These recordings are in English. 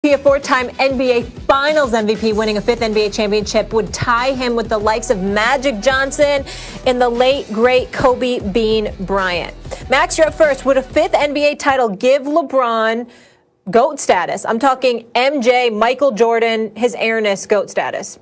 MVP, a four-time NBA Finals MVP, winning a fifth NBA championship, would tie him with the likes of Magic Johnson and the late, great Kobe Bean Bryant. Max, you're up first. Would a fifth NBA title give LeBron GOAT status? I'm talking MJ, Michael Jordan, his airness GOAT status.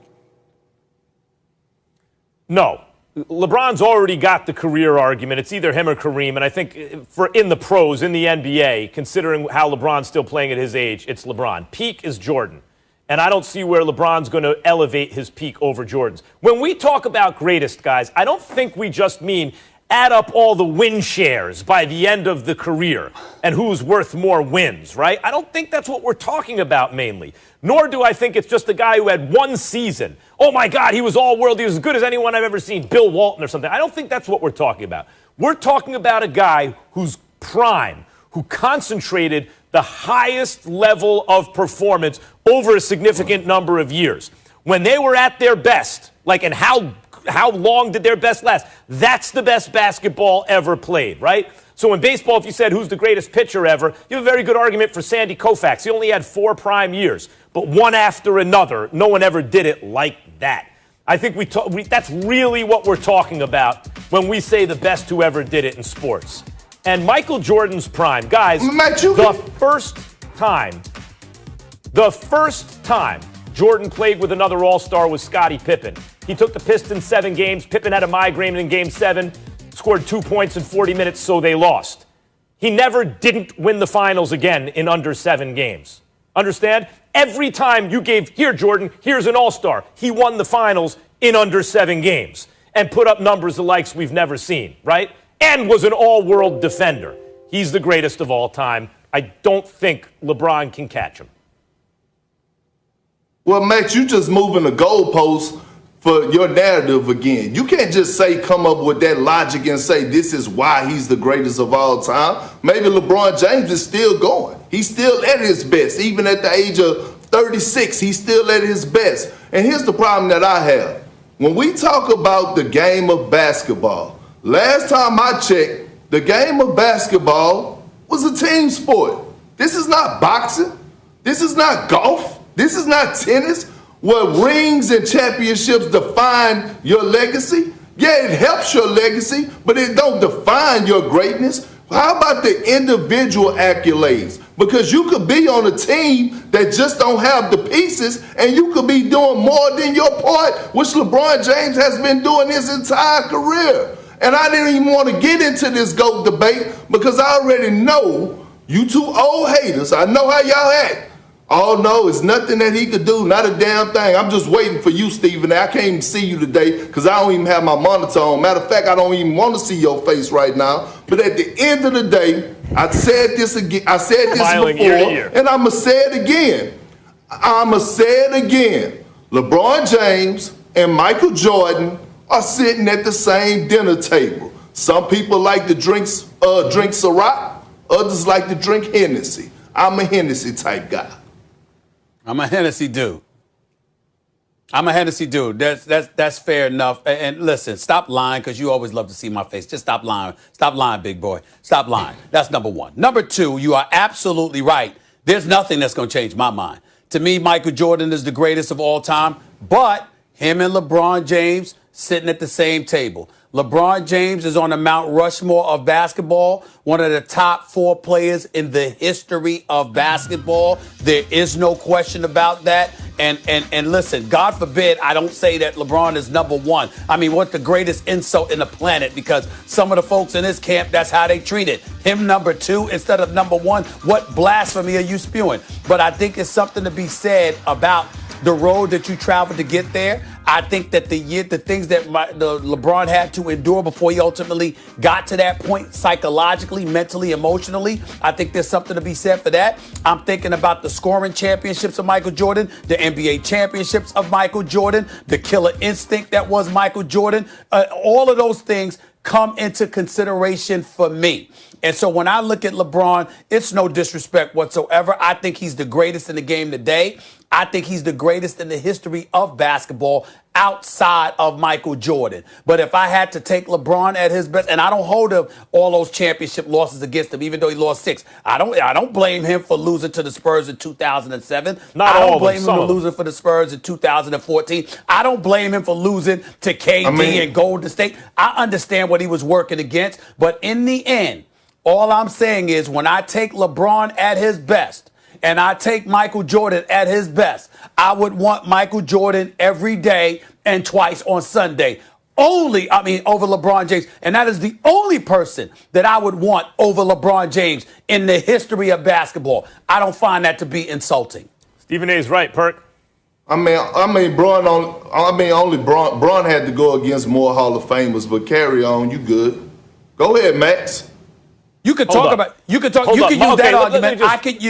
No. LeBron's already got the career argument. It's either him or Kareem. And I think for in the pros, in the NBA, considering how LeBron's still playing at his age, it's LeBron. Peak is Jordan. And I don't see where LeBron's going to elevate his peak over Jordan's. When we talk about greatest, guys, I don't think we just mean add up all the win shares by the end of the career and who's worth more wins, right? I don't think that's what we're talking about mainly. Nor do I think it's just a guy who had one season. Oh, my God, he was all-world. He was as good as anyone I've ever seen, Bill Walton or something. I don't think that's what we're talking about. We're talking about a guy who's prime, who concentrated the highest level of performance over a significant number of years. When they were at their best, like, and how long did their best last? That's the best basketball ever played, right? So in baseball, if you said who's the greatest pitcher ever, you have a very good argument for Sandy Koufax. He only had 4 prime years, but one after another. No one ever did it like that. I think that's really what we're talking about when we say the best who ever did it in sports. And Michael Jordan's prime, guys, the first time Jordan played with another all-star was Scottie Pippen. He took the Pistons 7 games. Pippen had a migraine in game 7, scored 2 points in 40 minutes, so they lost. He never didn't win the finals again in under 7 games. Understand? Every time you gave, here, Jordan, here's an all-star. He won the finals in under 7 games and put up numbers the likes we've never seen, right? And was an all-world defender. He's the greatest of all time. I don't think LeBron can catch him. Well, Max, you just moving the goalposts for your narrative again. You can't just come up with that logic and say this is why he's the greatest of all time. Maybe LeBron James is still going. He's still at his best. Even at the age of 36, he's still at his best. And here's the problem that I have. When we talk about the game of basketball, last time I checked, the game of basketball was a team sport. This is not boxing. This is not golf. This is not tennis, where rings and championships define your legacy. Yeah, it helps your legacy, but it don't define your greatness. How about the individual accolades? Because you could be on a team that just don't have the pieces, and you could be doing more than your part, which LeBron James has been doing his entire career. And I didn't even want to get into this GOAT debate because I already know you two old haters. I know how y'all act. Oh, no, it's nothing that he could do, not a damn thing. I'm just waiting for you, Stephen. I can't even see you today because I don't even have my monitor on. Matter of fact, I don't even want to see your face right now. But at the end of the day, I said this again. I said this before, and I'm going to say it again. I'm going to say it again. LeBron James and Michael Jordan are sitting at the same dinner table. Some people like to drink Ciroc. Others like to drink Hennessy. I'm a Hennessy type guy. I'm a Hennessy dude. That's fair enough. And listen, stop lying because you always love to see my face. Just stop lying. Stop lying, big boy. Stop lying. That's number one. Number two, you are absolutely right. There's nothing that's going to change my mind. To me, Michael Jordan is the greatest of all time, but him and LeBron James sitting at the same table. LeBron James is on the Mount Rushmore of basketball, one of the top 4 players in the history of basketball. There is no question about that. And listen, God forbid I don't say that LeBron is number 1. I mean, what the greatest insult in the planet, because some of the folks in this camp, that's how they treat it. Him number 2 instead of number 1. What blasphemy are you spewing? But I think it's something to be said about the road that you traveled to get there. I think that the things that LeBron had to endure before he ultimately got to that point psychologically, mentally, emotionally, I think there's something to be said for that. I'm thinking about the scoring championships of Michael Jordan, the NBA championships of Michael Jordan, the killer instinct that was Michael Jordan. All of those things come into consideration for me. And so when I look at LeBron, it's no disrespect whatsoever. I think he's the greatest in the game today. I think he's the greatest in the history of basketball outside of Michael Jordan. But if I had to take LeBron at his best, and I don't hold him all those championship losses against him, even though he lost 6. I don't blame him for losing to the Spurs in 2007. Not I all don't of blame them, him for some of losing for the Spurs in 2014. I don't blame him for losing to KD and Golden State. I understand what he was working against. But in the end, all I'm saying is when I take LeBron at his best, and I take Michael Jordan at his best, I would want Michael Jordan every day and twice on Sunday. Over LeBron James. And that is the only person that I would want over LeBron James in the history of basketball. I don't find that to be insulting. Stephen A. is right, Perk. Only Braun had to go against more Hall of Famers, but carry on, you good. Go ahead, Max. You could talk about. You could talk. You could use that argument. I could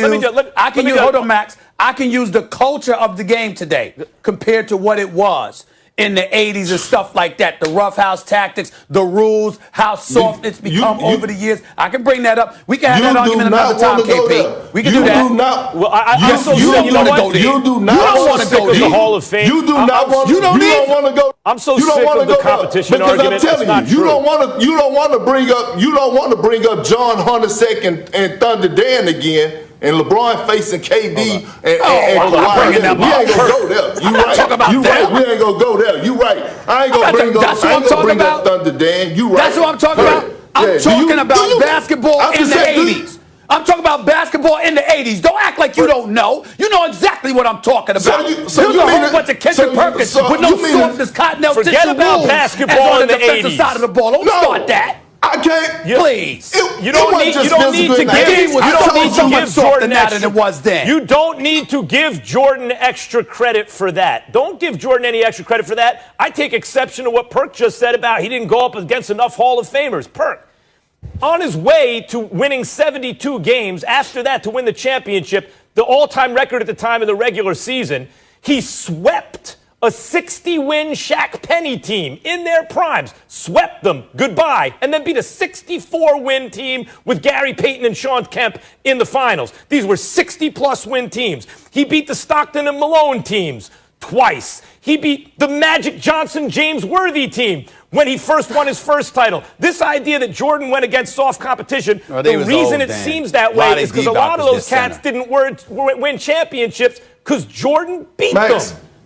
use. Hold on, Max. I can use the culture of the game today compared to what it was in the 80s and stuff like that. The roughhouse tactics, the rules, how soft it's become over the years. I can bring that up. We can have that argument another time, KP. We can do that. You do not want to go to the Hall of Fame. You do not want. You don't want to go. I'm so sick of the competition argument. Because I'm telling you, you don't want to bring up John Hornacek and Thunder Dan again. And LeBron facing KD and Kawhi. We ain't gonna go there. You right. You right. We ain't gonna go there. You right. I ain't gonna bring up Thunder Dan. You right. That's what I'm talking about. I'm talking about basketball in the 80s. I'm talking about basketball in the 80s. Don't act like you don't know. You know exactly what I'm talking about. There's a whole bunch of Kendrick Perkins with no softness, Cottonelle tissue rules. Forget about basketball in the 80s. On the defensive side of the ball. Don't start that. I can't. Please. You don't need to give Jordan extra. Than it was then. You don't need to give Jordan extra credit for that. Don't give Jordan any extra credit for that. I take exception to what Perk just said about he didn't go up against enough Hall of Famers. Perk, on his way to winning 72 games, after that to win the championship, the all-time record at the time of the regular season, he swept a 60-win Shaq Penny team in their primes, swept them, goodbye, and then beat a 64-win team with Gary Payton and Sean Kemp in the finals. These were 60-plus win teams. He beat the Stockton and Malone teams twice. He beat the Magic Johnson James Worthy team when he first won his first title. This idea that Jordan went against soft competition, the reason it seems that way is because a lot of those cats didn't win championships because Jordan beat them.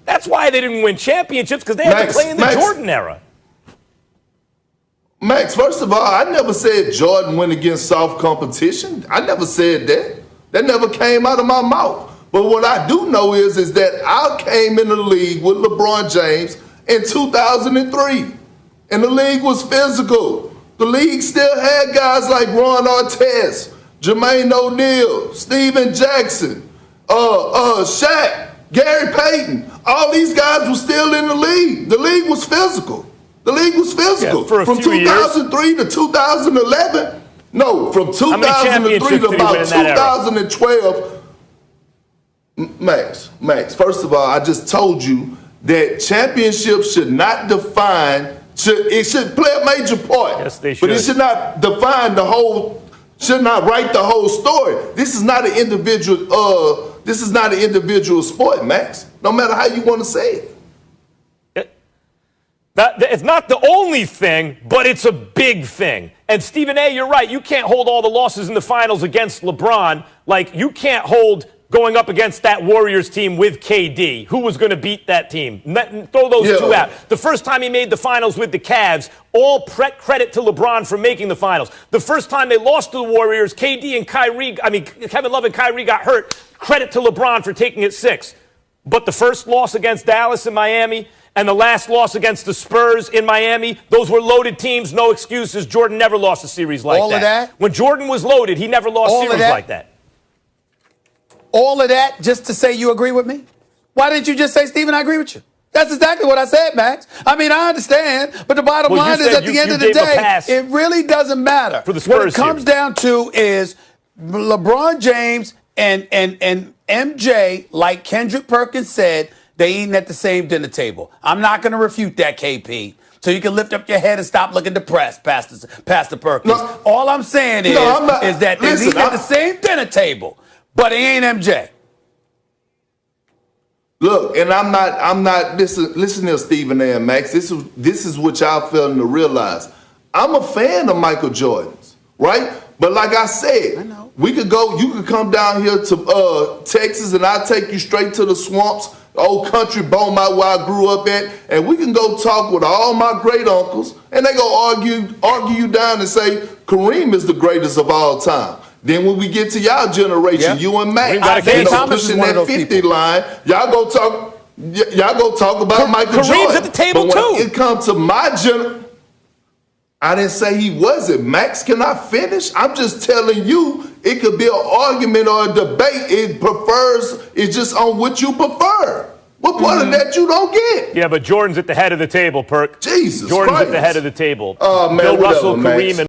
That's why they didn't win championships, because they had to play in the Jordan era. Max, first of all, I never said Jordan went against soft competition. I never said that. That never came out of my mouth. But what I do know is that I came in the league with LeBron James in 2003. And the league was physical. The league still had guys like Ron Artest, Jermaine O'Neal, Steven Jackson, Shaq, Gary Payton. All these guys were still in the league. The league was physical. The league was physical. Yeah, from 2003 to 2011. No, from 2003 to about 2012. Max, first of all, I just told you that championships should not define, it should play a major part. Yes, they should. But it should not define should not write the whole story. This is not an individual sport, Max. No matter how you want to say it. It's not the only thing, but it's a big thing. And Stephen A., you're right. You can't hold all the losses in the finals against LeBron. Like, you can't hold going up against that Warriors team with KD. Who was going to beat that team? Throw those two out. The first time he made the finals with the Cavs, all credit to LeBron for making the finals. The first time they lost to the Warriors, Kevin Love and Kyrie got hurt. Credit to LeBron for taking it 6. But the first loss against Dallas and Miami and the last loss against the Spurs in Miami, those were loaded teams, no excuses. Jordan never lost a series like that. All of that? When Jordan was loaded, he never lost series like that. All of that just to say you agree with me? Why didn't you just say, Stephen, I agree with you? That's exactly what I said, Max. I mean, I understand, but the bottom line is at the end of the day, it really doesn't matter. For the Spurs, what it comes down to is LeBron James and MJ, like Kendrick Perkins said, they eating at the same dinner table. I'm not going to refute that, KP. so you can lift up your head and stop looking depressed, Pastor Perkins. No. All I'm saying is that they eat at the same dinner table, but it ain't MJ. Look, and I'm not. Listen here, Stephen A. and Max. This is what y'all failing to realize. I'm a fan of Michael Jordan's, right? But like I said, we could go. You could come down here to Texas, and I'll take you straight to the swamps, old country Beaumont where I grew up at, and we can go talk with all my great uncles, and they go argue you down and say Kareem is the greatest of all time. Then when we get to y'all generation, you and Mac, Isaiah Thomas is one of those 50 people. line, y'all go talk about Michael Kareem's Jordan. at the table but when too. it comes to my I didn't say he wasn't. Max, can I finish? I'm just telling you, it could be an argument or a debate. It's just on what you prefer. What part of that you don't get? Yeah, but Jordan's at the head of the table, Perk. Jesus Jordan's Christ. at the head of the table. Oh, man, Bill whatever, Russell, Max. Kareem, and